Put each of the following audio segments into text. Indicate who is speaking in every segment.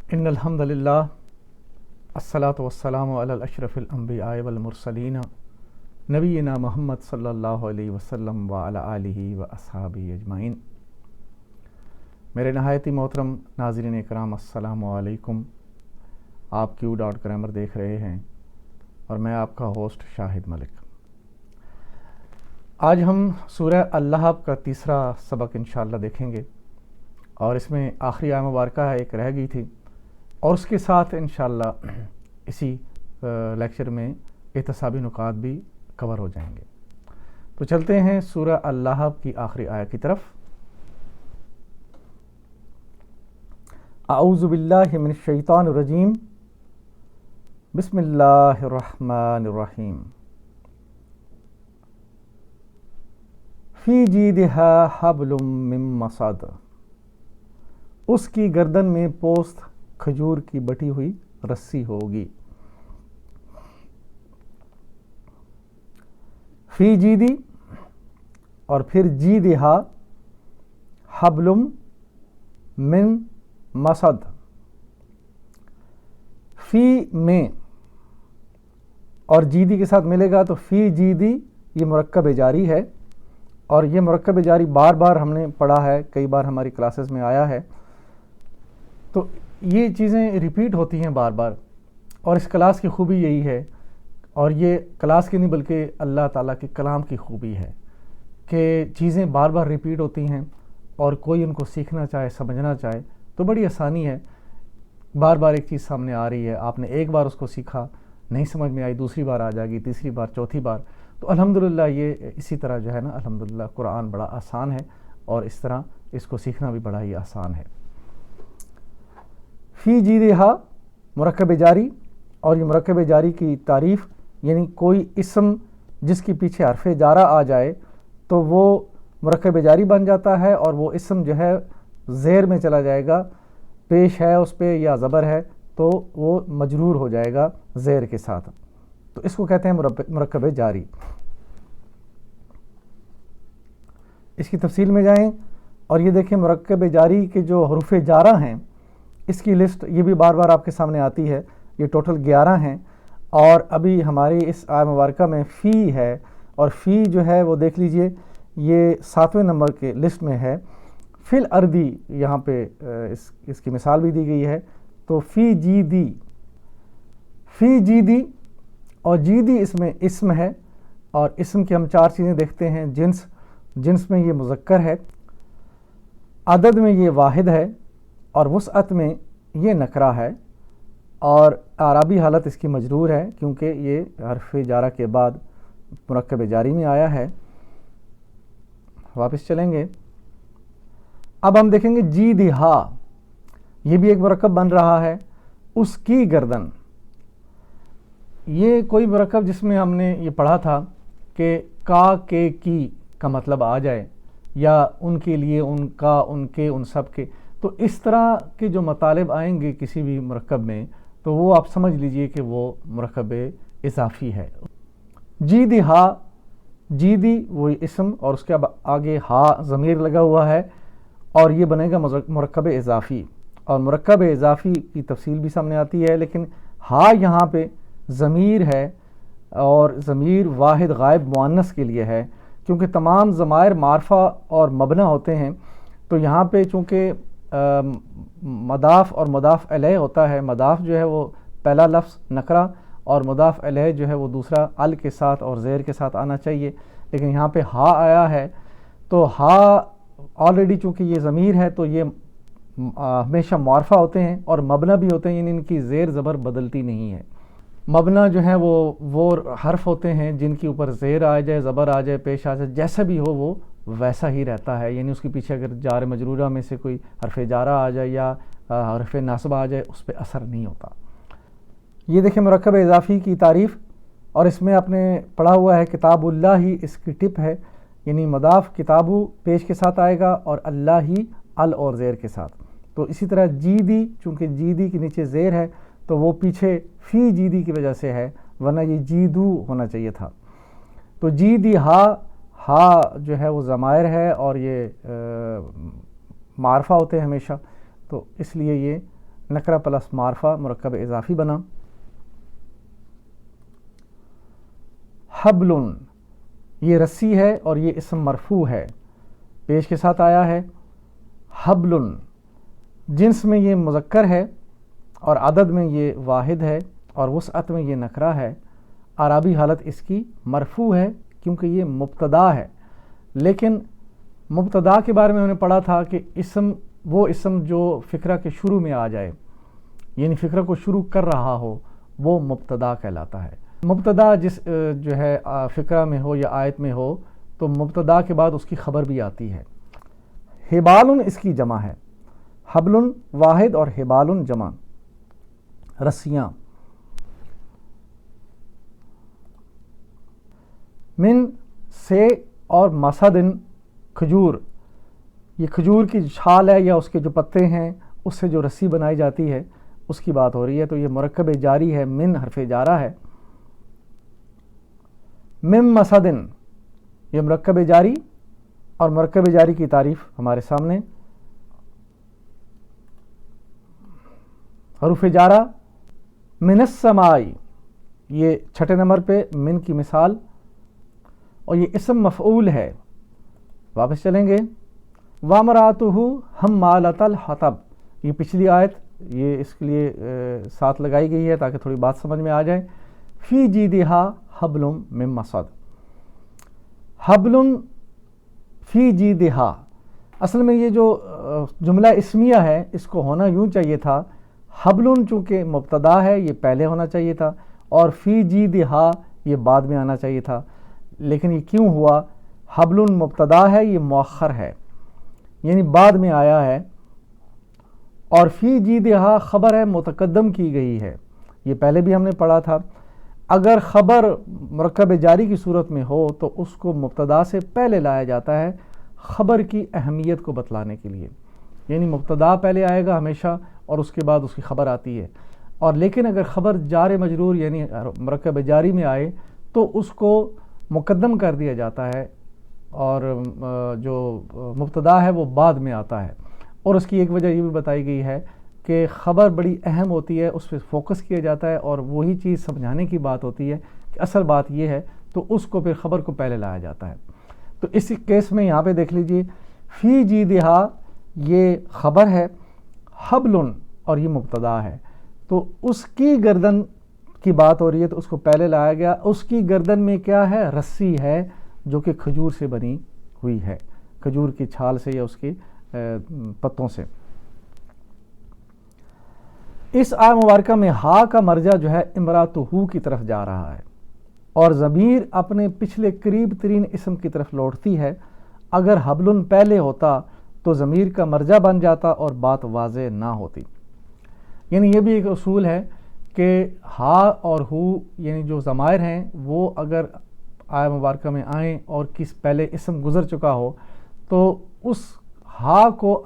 Speaker 1: ان الحمد للہ الصلاۃ والسلام علی الاشرف الانبیاء والمرسلین نبینا محمد صلی اللہ علیہ وسلم وعلی آلہ واصحابہ اجمعین۔ میرے نہایت ہی محترم ناظرین کرام، السلام علیکم۔ آپ کیو ڈاٹ گرامر دیکھ رہے ہیں اور میں آپ کا ہوسٹ شاہد ملک۔ آج ہم سورہ اللہب کا تیسرا سبق انشاءاللہ دیکھیں گے، اور اس میں آخری آیہ مبارکہ ہے، ایک رہ گئی تھی، اور اس کے ساتھ انشاءاللہ اسی لیکچر میں احتسابی نکات بھی کور ہو جائیں گے۔ تو چلتے ہیں سورہ اللہب کی آخری آیہ کی طرف۔ اعوذ باللہ من الشیطان الرجیم، بسم اللہ الرحمن الرحیم۔ فی جیدہا حبل من مسد، اس کی گردن میں پوست کھجور کی بٹی ہوئی رسی ہوگی۔ فی جیدی اور پھر جیدہا حبل من مسد، فی میں اور جیدی کے ساتھ ملے گا تو فی جیدی یہ مرکب جاری ہے، اور یہ مرکب جاری بار بار ہم نے پڑھا ہے، کئی بار ہماری کلاسز میں آیا ہے، تو یہ چیزیں ریپیٹ ہوتی ہیں بار بار، اور اس کلاس کی خوبی یہی ہے، اور یہ کلاس کی نہیں بلکہ اللہ تعالیٰ کے کلام کی خوبی ہے کہ چیزیں بار بار ریپیٹ ہوتی ہیں، اور کوئی ان کو سیکھنا چاہے، سمجھنا چاہے تو بڑی آسانی ہے۔ بار بار ایک چیز سامنے آ رہی ہے، آپ نے ایک بار اس کو سیکھا، نہیں سمجھ میں آئی، دوسری بار آ جائے گی، تیسری بار، چوتھی بار، تو الحمدللہ یہ اسی طرح جو ہے نا، الحمدللہ قرآن بڑا آسان ہے، اور اس طرح اس کو سیکھنا بھی بڑا ہی آسان ہے۔ فی جیدہا مرکب جاری، اور یہ مرکب جاری کی تعریف یعنی کوئی اسم جس کے پیچھے حرف جارہ آ جائے تو وہ مرکب جاری بن جاتا ہے، اور وہ اسم جو ہے زیر میں چلا جائے گا، پیش ہے اس پہ یا زبر ہے تو وہ مجرور ہو جائے گا زیر کے ساتھ، تو اس کو کہتے ہیں مرکب جاری۔ اس کی تفصیل میں جائیں اور یہ دیکھیں مرکب جاری کے جو حروف جارہ ہیں، اس کی لسٹ یہ بھی بار بار آپ کے سامنے آتی ہے، یہ ٹوٹل 11 ہیں، اور ابھی ہماری اس آیہ مبارکہ میں فی ہے، اور فی جو ہے وہ دیکھ لیجئے یہ 7ویں نمبر کے لسٹ میں ہے۔ فی الارضی یہاں پہ اس کی مثال بھی دی گئی ہے، تو فی جیدی، فی جیدی، اور جیدی اس میں اسم ہے، اور اسم کی ہم 4 چیزیں دیکھتے ہیں۔ جنس میں یہ مذکر ہے، عدد میں یہ واحد ہے، اور وسعت میں یہ نکرہ ہے، اور اعرابی حالت اس کی مجرور ہے کیونکہ یہ حرف جارہ کے بعد مرکب جاری میں آیا ہے۔ واپس چلیں گے، اب ہم دیکھیں گے جیدہا، یہ بھی ایک مرکب بن رہا ہے، اس کی گردن۔ یہ کوئی مرکب جس میں ہم نے یہ پڑھا تھا کہ کا کے کی کا مطلب آ جائے، یا ان کے لیے، ان کا، ان کے، ان سب کے، تو اس طرح کے جو مطالب آئیں گے کسی بھی مرکب میں تو وہ آپ سمجھ لیجئے کہ وہ مرکب اضافی ہے۔ جیدہا، جیدی وہی اسم، اور اس کے آگے ہا ضمیر لگا ہوا ہے، اور یہ بنے گا مرکب اضافی، اور مرکب اضافی کی تفصیل بھی سامنے آتی ہے، لیکن ہا یہاں پہ ضمیر ہے، اور ضمیر واحد غائب مؤنث کے لیے ہے، کیونکہ تمام ضمائر معرفہ اور مبنی ہوتے ہیں، تو یہاں پہ چونکہ مضاف اور مضاف الیہ ہوتا ہے، مضاف جو ہے وہ پہلا لفظ نکرہ، اور مضاف الیہ جو ہے وہ دوسرا ال کے ساتھ اور زیر کے ساتھ آنا چاہیے، لیکن یہاں پہ ہا آیا ہے، تو ہا آلریڈی چونکہ یہ ضمیر ہے تو یہ ہمیشہ معرفہ ہوتے ہیں اور مبنی بھی ہوتے ہیں، یعنی ان کی زیر زبر بدلتی نہیں ہے۔ مبنی جو ہیں وہ حرف ہوتے ہیں جن کے اوپر زیر آ جائے، زبر آ جائے، پیش آ جائے، جیسا بھی ہو وہ ویسا ہی رہتا ہے، یعنی اس کے پیچھے اگر جار مجرورہ میں سے کوئی حرف جارہ آ جائے یا حرف ناصبہ آ جائے اس پہ اثر نہیں ہوتا۔ یہ دیکھیں مرکب اضافی کی تعریف، اور اس میں آپ نے پڑھا ہوا ہے کتاب اللہ ہی اس کی ٹپ ہے، یعنی مضاف کتابو پیش کے ساتھ آئے گا اور اللہ ہی ال اور زیر کے ساتھ، تو اسی طرح جیدی، چونکہ جیدی کے نیچے زیر ہے تو وہ پیچھے فی جیدی کی وجہ سے ہے، ورنہ یہ جیدو ہونا چاہیے تھا۔ تو جیدی ہا جو ہے وہ ضمائر ہے اور یہ معرفہ ہوتے ہیں ہمیشہ، تو اس لیے یہ نکرہ پلس معرفہ مرکب اضافی بنا. حبل یہ رسی ہے اور یہ اسم مرفوع ہے، پیش کے ساتھ آیا ہے. حبل جنس میں یہ مذکر ہے اور عدد میں یہ واحد ہے اور وسعت میں یہ نکرہ ہے. اعرابی حالت اس کی مرفوع ہے کیونکہ یہ مبتدا ہے. لیکن مبتدا کے بارے میں ہم نے پڑھا تھا کہ وہ اسم جو فقرہ کے شروع میں آ جائے، یعنی فقرہ کو شروع کر رہا ہو، وہ مبتدا کہلاتا ہے. مبتدا جس جو ہے فقرہ میں ہو یا آیت میں ہو تو مبتدا کے بعد اس کی خبر بھی آتی ہے. حبال اس کی جمع ہے، حبل واحد اور حبال جمع، رسیاں. من سے اور مسدن کھجور، یہ کھجور کی چھال ہے یا اس کے جو پتے ہیں اس سے جو رسی بنائی جاتی ہے اس کی بات ہو رہی ہے. تو یہ مرکب جاری ہے، من حرف جارہ ہے. من مسدن یہ مرکب جاری، اور مرکب جاری کی تعریف ہمارے سامنے. حروف جارہ من السماء یہ چھٹے نمبر پہ من کی مثال، اور یہ اسم مفعول ہے. واپس چلیں گے. وَامْرَأَتُهُ حَمَّالَةَ الْحَطَبِ یہ پچھلی آیت، یہ اس کے لیے ساتھ لگائی گئی ہے تاکہ تھوڑی بات سمجھ میں آ جائے. فی جیدہا حبل من مسد، حبل فی جیدہا، اصل میں یہ جو جملہ اسمیہ ہے اس کو ہونا یوں چاہیے تھا، حبل چونکہ مبتدا ہے یہ پہلے ہونا چاہیے تھا، اور فی جیدہا یہ بعد میں آنا چاہیے تھا. لیکن یہ کیوں ہوا؟ حبل مبتدا ہے، یہ مؤخر ہے یعنی بعد میں آیا ہے، اور فی جیدہا خبر ہے متقدم کی گئی ہے. یہ پہلے بھی ہم نے پڑھا تھا. اگر خبر مرکب جاری کی صورت میں ہو تو اس کو مبتدا سے پہلے لایا جاتا ہے خبر کی اہمیت کو بتلانے کے لیے، یعنی مبتدا پہلے آئے گا ہمیشہ اور اس کے بعد اس کی خبر آتی ہے. اور لیکن اگر خبر جار مجرور یعنی مرکب جاری میں آئے تو اس کو مقدم کر دیا جاتا ہے، اور جو مبتدا ہے وہ بعد میں آتا ہے. اور اس کی ایک وجہ یہ بھی بتائی گئی ہے کہ خبر بڑی اہم ہوتی ہے، اس پہ فوکس کیا جاتا ہے اور وہی چیز سمجھانے کی بات ہوتی ہے کہ اصل بات یہ ہے، تو اس کو پھر خبر کو پہلے لایا جاتا ہے. تو اس کیس میں یہاں پہ دیکھ لیجئے، فی جیدہا یہ خبر ہے، حبل اور یہ مبتدا ہے، تو اس کی گردن کی بات ہو رہی ہے تو اس کو پہلے لایا گیا. اس کی گردن میں کیا ہے؟ رسی ہے جو کہ کھجور سے بنی ہوئی ہے، کھجور کی چھال سے یا اس کے پتوں سے. اس آیت مبارکہ میں ہا کا مرجع جو ہے امراتہو کی طرف جا رہا ہے، اور ضمیر اپنے پچھلے قریب ترین اسم کی طرف لوٹتی ہے. اگر حبل پہلے ہوتا تو ضمیر کا مرجع بن جاتا اور بات واضح نہ ہوتی. یعنی یہ بھی ایک اصول ہے کہ ہا اور ہو یعنی جو ضمائر ہیں وہ اگر آیت مبارکہ میں آئیں اور کس پہلے اسم گزر چکا ہو تو اس ہا کو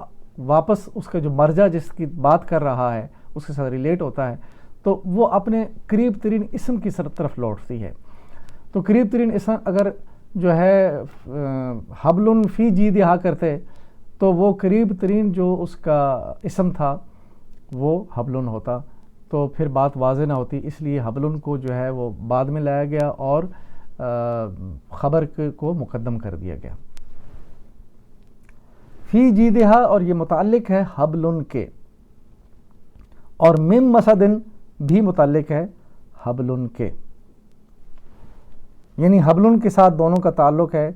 Speaker 1: واپس اس کا جو مرجع جس کی بات کر رہا ہے اس کے ساتھ ریلیٹ ہوتا ہے تو وہ اپنے قریب ترین اسم کی طرف لوٹتی ہے. تو قریب ترین اسم اگر جو ہے حبل فی جیدہا کرتے تو وہ قریب ترین جو اس کا اسم تھا وہ حبل ہوتا، تو پھر بات واضح نہ ہوتی. اس لیے حبل کو جو ہے وہ بعد میں لایا گیا اور خبر کو مقدم کر دیا گیا. فی جیدہا اور یہ متعلق ہے حبل کے، اور من مسدن بھی متعلق ہے حبل کے، یعنی حبل کے ساتھ دونوں کا تعلق ہے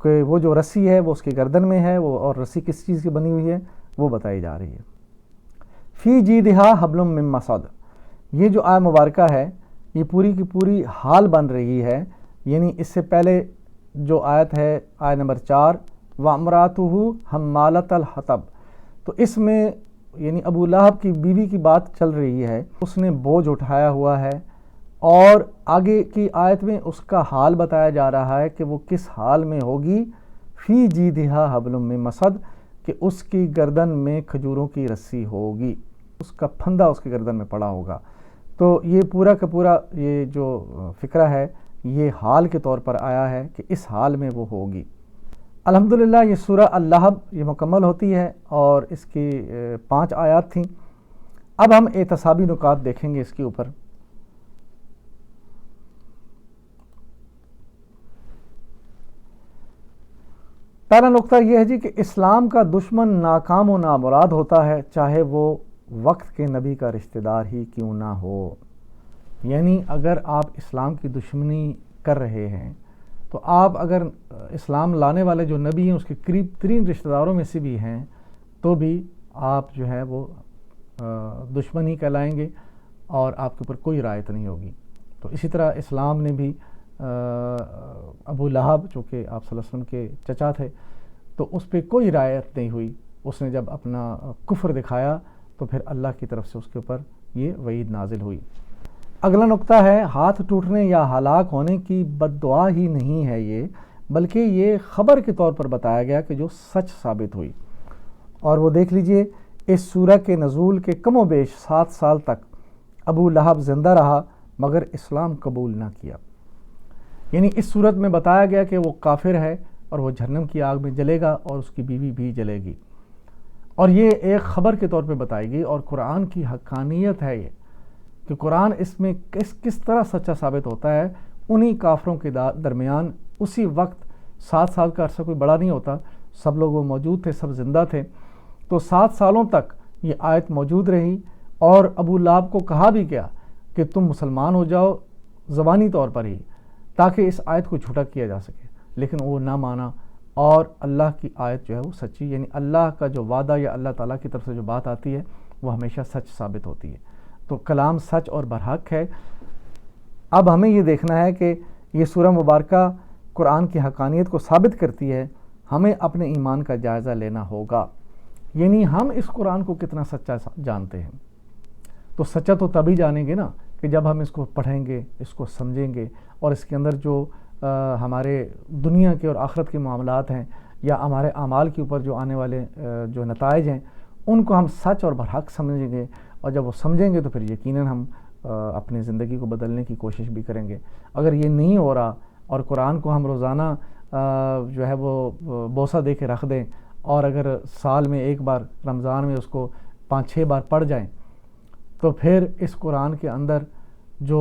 Speaker 1: کہ وہ جو رسی ہے وہ اس کی گردن میں ہے، وہ اور رسی کس چیز کی بنی ہوئی ہے وہ بتائی جا رہی ہے. فی جیدہا حبل من مسد، یہ جو آیت مبارکہ ہے یہ پوری کی پوری حال بن رہی ہے. یعنی اس سے پہلے جو آیت ہے آیت نمبر 4 وَامْرَأَتُهُ حَمَّالَةَ الْحَطَبِ، تو اس میں یعنی ابو لہب کی بیوی کی بات چل رہی ہے، اس نے بوجھ اٹھایا ہوا ہے، اور آگے کی آیت میں اس کا حال بتایا جا رہا ہے کہ وہ کس حال میں ہوگی. فی جیدہا حبل من مسد، کہ اس کی گردن میں کھجوروں کی رسی ہوگی، اس کا پھندا اس کی گردن میں پڑا ہوگا. تو یہ پورا کا پورا یہ جو فقرہ ہے یہ حال کے طور پر آیا ہے کہ اس حال میں وہ ہوگی. الحمدللہ یہ سورہ اللہب یہ مکمل ہوتی ہے اور اس کی 5 آیات تھیں. اب ہم احتسابی نکات دیکھیں گے اس کے اوپر۔ پہلا نقطہ یہ ہے جی کہ اسلام کا دشمن ناکام و نامراد ہوتا ہے، چاہے وہ وقت کے نبی کا رشتہ دار ہی کیوں نہ ہو۔ یعنی اگر آپ اسلام کی دشمنی کر رہے ہیں تو آپ اگر اسلام لانے والے جو نبی ہیں اس کے قریب ترین رشتہ داروں میں سے بھی ہیں تو بھی آپ جو ہے وہ دشمن ہی کہلائیں گے اور آپ کے اوپر کوئی رعایت نہیں ہوگی۔ تو اسی طرح اسلام نے بھی ابو لہب جو کہ آپ صلی اللہ علیہ وسلم کے چچا تھے تو اس پہ کوئی رعایت نہیں ہوئی، اس نے جب اپنا کفر دکھایا تو پھر اللہ کی طرف سے اس کے اوپر یہ وعید نازل ہوئی۔ اگلا نقطہ ہے ہاتھ ٹوٹنے یا ہلاک ہونے کی بد دعا ہی نہیں ہے یہ، بلکہ یہ خبر کے طور پر بتایا گیا کہ جو سچ ثابت ہوئی۔ اور وہ دیکھ لیجئے اس سورہ کے نزول کے کم و بیش 7 سال تک ابو لہب زندہ رہا مگر اسلام قبول نہ کیا۔ یعنی اس صورت میں بتایا گیا کہ وہ کافر ہے اور وہ جہنم کی آگ میں جلے گا اور اس کی بیوی بھی جلے گی، اور یہ ایک خبر کے طور پہ بتائی گئی۔ اور قرآن کی حقانیت ہے یہ کہ قرآن اس میں کس طرح سچا ثابت ہوتا ہے۔ انہی کافروں کے درمیان اسی وقت 7 سال کا عرصہ کوئی بڑا نہیں ہوتا، سب لوگ وہ موجود تھے، سب زندہ تھے، تو 7 سالوں تک یہ آیت موجود رہی۔ اور ابو لہب کو کہا بھی گیا کہ تم مسلمان ہو جاؤ زبانی طور پر ہی، تاکہ اس آیت کو جھوٹا کیا جا سکے، لیکن وہ نہ مانا۔ اور اللہ کی آیت جو ہے وہ سچی، یعنی اللہ کا جو وعدہ یا اللہ تعالیٰ کی طرف سے جو بات آتی ہے وہ ہمیشہ سچ ثابت ہوتی ہے۔ تو کلام سچ اور برحق ہے۔ اب ہمیں یہ دیکھنا ہے کہ یہ سورہ مبارکہ قرآن کی حقانیت کو ثابت کرتی ہے، ہمیں اپنے ایمان کا جائزہ لینا ہوگا، یعنی ہم اس قرآن کو کتنا سچا جانتے ہیں۔ تو سچا تو تبھی جانیں گے نا کہ جب ہم اس کو پڑھیں گے، اس کو سمجھیں گے، اور اس کے اندر جو ہمارے دنیا کے اور آخرت کے معاملات ہیں یا ہمارے اعمال کے اوپر جو آنے والے جو نتائج ہیں ان کو ہم سچ اور برحق سمجھیں گے، اور جب وہ سمجھیں گے تو پھر یقیناً ہم اپنی زندگی کو بدلنے کی کوشش بھی کریں گے۔ اگر یہ نہیں ہو رہا اور قرآن کو ہم روزانہ جو ہے وہ بوسہ دے کے رکھ دیں، اور اگر سال میں ایک بار رمضان میں اس کو 5-6 بار پڑھ جائیں، تو پھر اس قرآن کے اندر جو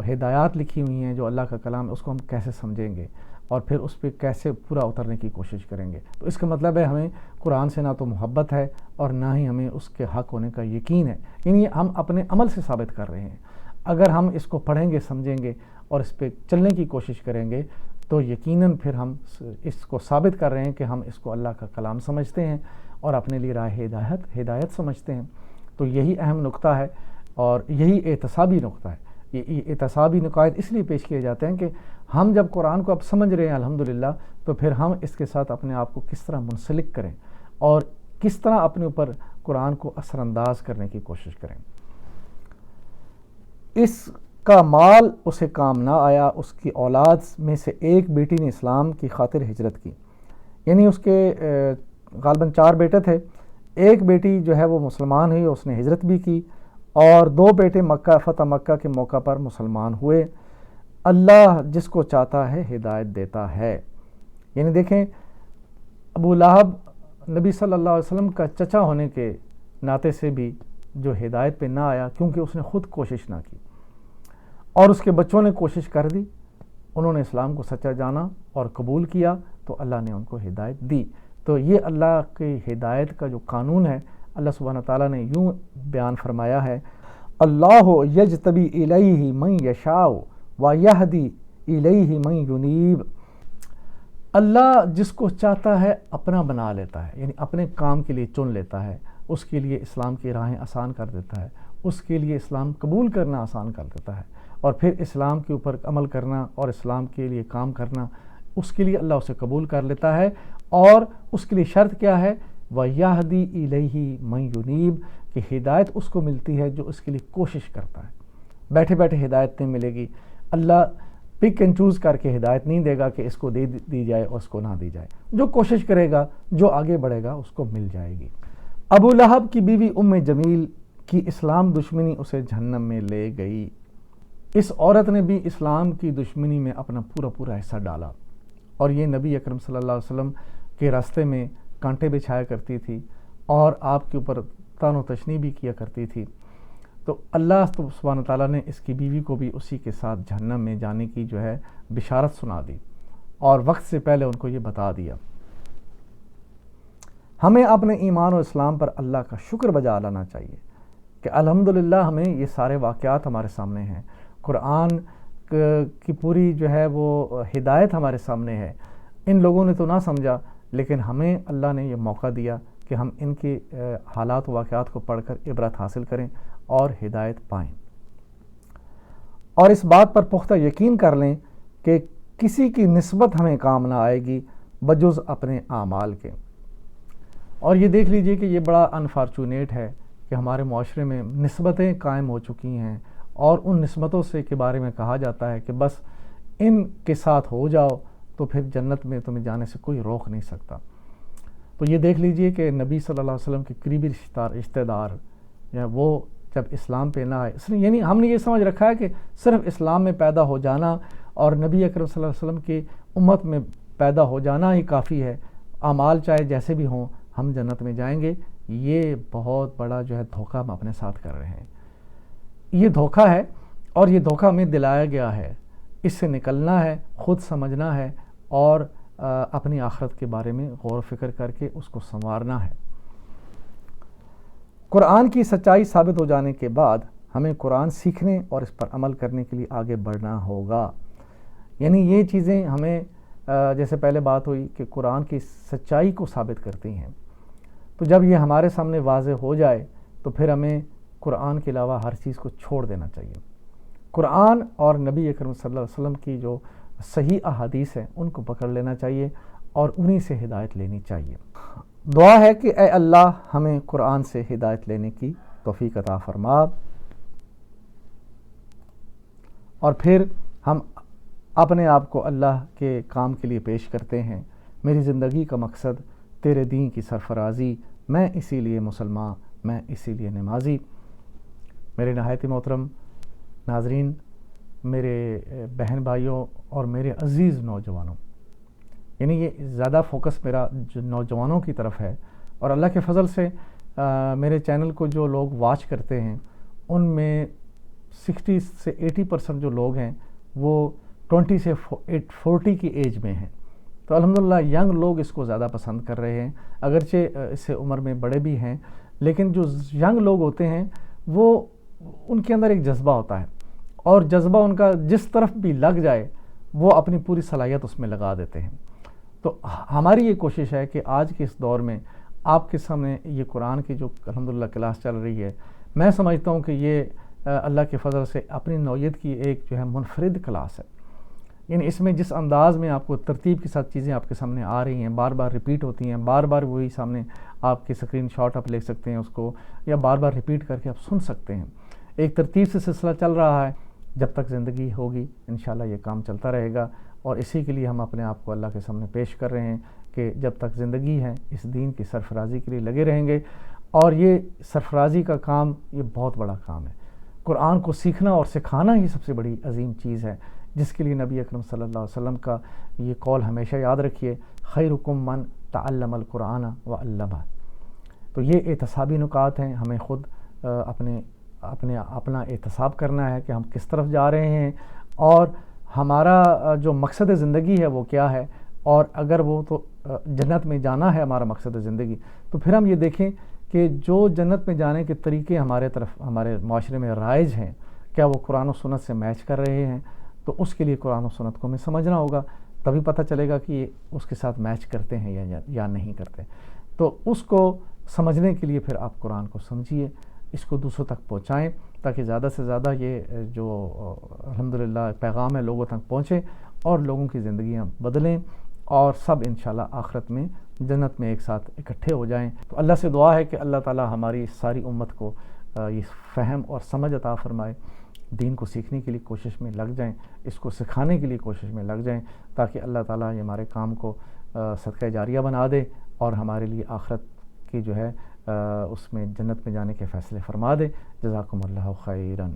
Speaker 1: ہدایات لکھی ہوئی ہیں، جو اللہ کا کلام ہے، اس کو ہم کیسے سمجھیں گے اور پھر اس پہ کیسے پورا اترنے کی کوشش کریں گے۔ تو اس کا مطلب ہے ہمیں قرآن سے نہ تو محبت ہے اور نہ ہی ہمیں اس کے حق ہونے کا یقین ہے، یعنی ہم اپنے عمل سے ثابت کر رہے ہیں۔ اگر ہم اس کو پڑھیں گے، سمجھیں گے اور اس پہ چلنے کی کوشش کریں گے تو یقیناً پھر ہم اس کو ثابت کر رہے ہیں کہ ہم اس کو اللہ کا کلام سمجھتے ہیں اور اپنے لیے راہ ہدایت سمجھتے ہیں۔ تو یہی اہم نقطہ ہے اور یہی احتسابی نقطہ ہے۔ یہ احتسابی نقائد اس لیے پیش کیے جاتے ہیں کہ ہم جب قرآن کو اب سمجھ رہے ہیں الحمدللہ، تو پھر ہم اس کے ساتھ اپنے آپ کو کس طرح منسلک کریں اور کس طرح اپنے اوپر قرآن کو اثر انداز کرنے کی کوشش کریں۔ اس کا مال اسے کام نہ آیا، اس کی اولاد میں سے ایک بیٹی نے اسلام کی خاطر ہجرت کی، یعنی اس کے غالباً 4 بیٹے تھے، ایک بیٹی جو ہے وہ مسلمان ہوئی، اس نے ہجرت بھی کی، اور 2 بیٹے فتح مکہ کے موقع پر مسلمان ہوئے۔ اللہ جس کو چاہتا ہے ہدایت دیتا ہے۔ یعنی دیکھیں ابو لہب نبی صلی اللہ علیہ وسلم کا چچا ہونے کے ناطے سے بھی جو ہدایت پہ نہ آیا، کیونکہ اس نے خود کوشش نہ کی، اور اس کے بچوں نے کوشش کر دی، انہوں نے اسلام کو سچا جانا اور قبول کیا تو اللہ نے ان کو ہدایت دی۔ تو یہ اللہ کی ہدایت کا جو قانون ہے، اللہ سبحانہ تعالیٰ نے یوں بیان فرمایا ہے، اللہ یجتبی الیہ من یشاء ویہدی الیہ من ینیب۔ اللہ جس کو چاہتا ہے اپنا بنا لیتا ہے، یعنی اپنے کام کے لیے چن لیتا ہے، اس کے لیے اسلام کی راہیں آسان کر دیتا ہے، اس کے لیے اسلام قبول کرنا آسان کر دیتا ہے، اور پھر اسلام کے اوپر عمل کرنا اور اسلام کے لیے کام کرنا، اس کے لیے اللہ اسے قبول کر لیتا ہے۔ اور اس کے لیے شرط کیا ہے؟ وَيَهْدِي إِلَيْهِ مَن يُنِيبُ، کہ ہدایت اس کو ملتی ہے جو اس کے لیے کوشش کرتا ہے۔ بیٹھے بیٹھے ہدایت نہیں ملے گی، اللہ پک اینڈ چوز کر کے ہدایت نہیں دے گا کہ اس کو دے دی جائے اور اس کو نہ دی جائے، جو کوشش کرے گا، جو آگے بڑھے گا، اس کو مل جائے گی۔ ابو لہب کی بیوی ام جمیل کی اسلام دشمنی اسے جہنم میں لے گئی۔ اس عورت نے بھی اسلام کی دشمنی میں اپنا پورا حصہ ڈالا، اور یہ نبی اکرم صلی اللہ علیہ وسلم کے راستے میں کانٹے بچھایا کرتی تھی اور آپ کے اوپر تان و تشنی بھی کیا کرتی تھی، تو اللہ سبحانہ تعالیٰ نے اس کی بیوی کو بھی اسی کے ساتھ جہنم میں جانے کی جو ہے بشارت سنا دی اور وقت سے پہلے ان کو یہ بتا دیا۔ ہمیں اپنے ایمان و اسلام پر اللہ کا شکر بجا لانا چاہیے کہ الحمدللہ ہمیں یہ سارے واقعات ہمارے سامنے ہیں، قرآن کی پوری جو ہے وہ ہدایت ہمارے سامنے ہے۔ ان لوگوں نے تو نہ سمجھا، لیکن ہمیں اللہ نے یہ موقع دیا کہ ہم ان کے حالات و واقعات کو پڑھ کر عبرت حاصل کریں اور ہدایت پائیں، اور اس بات پر پختہ یقین کر لیں کہ کسی کی نسبت ہمیں کام نہ آئے گی بجز اپنے اعمال کے۔ اور یہ دیکھ لیجئے کہ یہ بڑا انفارچونیٹ ہے کہ ہمارے معاشرے میں نسبتیں قائم ہو چکی ہیں، اور ان نسبتوں سے کے بارے میں کہا جاتا ہے کہ بس ان کے ساتھ ہو جاؤ تو پھر جنت میں تمہیں جانے سے کوئی روک نہیں سکتا۔ تو یہ دیکھ لیجئے کہ نبی صلی اللہ علیہ وسلم کے قریبی رشتہ دار وہ جب اسلام پہ نہ آئے، یعنی ہم نے یہ سمجھ رکھا ہے کہ صرف اسلام میں پیدا ہو جانا اور نبی اکرم صلی اللہ علیہ وسلم کی امت میں پیدا ہو جانا ہی کافی ہے، اعمال چاہے جیسے بھی ہوں ہم جنت میں جائیں گے۔ یہ بہت بڑا جو ہے دھوکہ ہم اپنے ساتھ کر رہے ہیں، یہ دھوکہ ہے، اور یہ دھوکہ ہمیں دلایا گیا ہے۔ اس سے نکلنا ہے، خود سمجھنا ہے، اور اپنی آخرت کے بارے میں غور و فکر کر کے اس کو سنوارنا ہے۔ قرآن کی سچائی ثابت ہو جانے کے بعد ہمیں قرآن سیکھنے اور اس پر عمل کرنے کے لیے آگے بڑھنا ہوگا۔ یعنی یہ چیزیں ہمیں جیسے پہلے بات ہوئی کہ قرآن کی سچائی کو ثابت کرتی ہیں، تو جب یہ ہمارے سامنے واضح ہو جائے تو پھر ہمیں قرآن کے علاوہ ہر چیز کو چھوڑ دینا چاہیے۔ قرآن اور نبی اکرم صلی اللہ علیہ وسلم کی جو صحیح احادیث ہیں ان کو پکڑ لینا چاہیے اور انہی سے ہدایت لینی چاہیے۔ دعا ہے کہ اے اللہ ہمیں قرآن سے ہدایت لینے کی توفیق عطا فرما، اور پھر ہم اپنے آپ کو اللہ کے کام کے لیے پیش کرتے ہیں۔ میری زندگی کا مقصد تیرے دین کی سرفرازی، میں اسی لیے مسلمان، میں اسی لیے نمازی۔ میرے نہایت محترم ناظرین، میرے بہن بھائیوں اور میرے عزیز نوجوانوں، یعنی یہ زیادہ فوکس میرا نوجوانوں کی طرف ہے، اور اللہ کے فضل سے میرے چینل کو جو لوگ واچ کرتے ہیں ان میں 60 سے 80% جو لوگ ہیں وہ 20 سے 40 کی ایج میں ہیں۔ تو الحمدللہ ینگ لوگ اس کو زیادہ پسند کر رہے ہیں، اگرچہ اس سے عمر میں بڑے بھی ہیں، لیکن جو ینگ لوگ ہوتے ہیں وہ ان کے اندر ایک جذبہ ہوتا ہے، اور جذبہ ان کا جس طرف بھی لگ جائے وہ اپنی پوری صلاحیت اس میں لگا دیتے ہیں۔ تو ہماری یہ کوشش ہے کہ آج کے اس دور میں آپ کے سامنے یہ قرآن کی جو الحمدللہ کلاس چل رہی ہے، میں سمجھتا ہوں کہ یہ اللہ کے فضل سے اپنی نوعیت کی ایک جو ہے منفرد کلاس ہے۔ یعنی اس میں جس انداز میں آپ کو ترتیب کے ساتھ چیزیں آپ کے سامنے آ رہی ہیں، بار بار ریپیٹ ہوتی ہیں، بار بار وہی سامنے آپ کے سکرین شاٹ آپ لے سکتے ہیں اس کو، یا بار بار ریپیٹ کر کے آپ سن سکتے ہیں۔ ایک ترتیب سے سلسلہ چل رہا ہے، جب تک زندگی ہوگی انشاءاللہ یہ کام چلتا رہے گا، اور اسی کے لیے ہم اپنے آپ کو اللہ کے سامنے پیش کر رہے ہیں کہ جب تک زندگی ہے اس دین کی سرفرازی کے لیے لگے رہیں گے، اور یہ سرفرازی کا کام یہ بہت بڑا کام ہے۔ قرآن کو سیکھنا اور سکھانا ہی سب سے بڑی عظیم چیز ہے، جس کے لیے نبی اکرم صلی اللہ علیہ وسلم کا یہ قول ہمیشہ یاد رکھیے، خیرکم من تعلم القرآن وعلمہ۔ تو یہ احتسابی نکات ہیں، ہمیں خود اپنا احتساب کرنا ہے کہ ہم کس طرف جا رہے ہیں، اور ہمارا جو مقصد زندگی ہے وہ کیا ہے، اور اگر وہ تو جنت میں جانا ہے ہمارا مقصد زندگی، تو پھر ہم یہ دیکھیں کہ جو جنت میں جانے کے طریقے ہمارے معاشرے میں رائج ہیں، کیا وہ قرآن و سنت سے میچ کر رہے ہیں؟ تو اس کے لیے قرآن و سنت کو ہمیں سمجھنا ہوگا، تبھی پتہ چلے گا کہ یہ اس کے ساتھ میچ کرتے ہیں یا نہیں کرتے۔ تو اس کو سمجھنے کے لیے پھر آپ قرآن کو سمجھیے، اس کو دوسروں تک پہنچائیں، تاکہ زیادہ سے زیادہ یہ جو الحمدللہ پیغام ہے لوگوں تک پہنچے، اور لوگوں کی زندگیاں بدلیں، اور سب انشاءاللہ آخرت میں جنت میں ایک ساتھ اکٹھے ہو جائیں۔ تو اللہ سے دعا ہے کہ اللہ تعالی ہماری ساری امت کو یہ فہم اور سمجھ عطا فرمائے، دین کو سیکھنے کے لیے کوشش میں لگ جائیں، اس کو سکھانے کے لیے کوشش میں لگ جائیں، تاکہ اللہ تعالیٰ یہ ہمارے کام کو صدقہ جاریہ بنا دے، اور ہمارے لیے آخرت کی جو ہے اس میں جنت میں جانے کے فیصلے فرما دے۔ جزاکم اللہ خیراً۔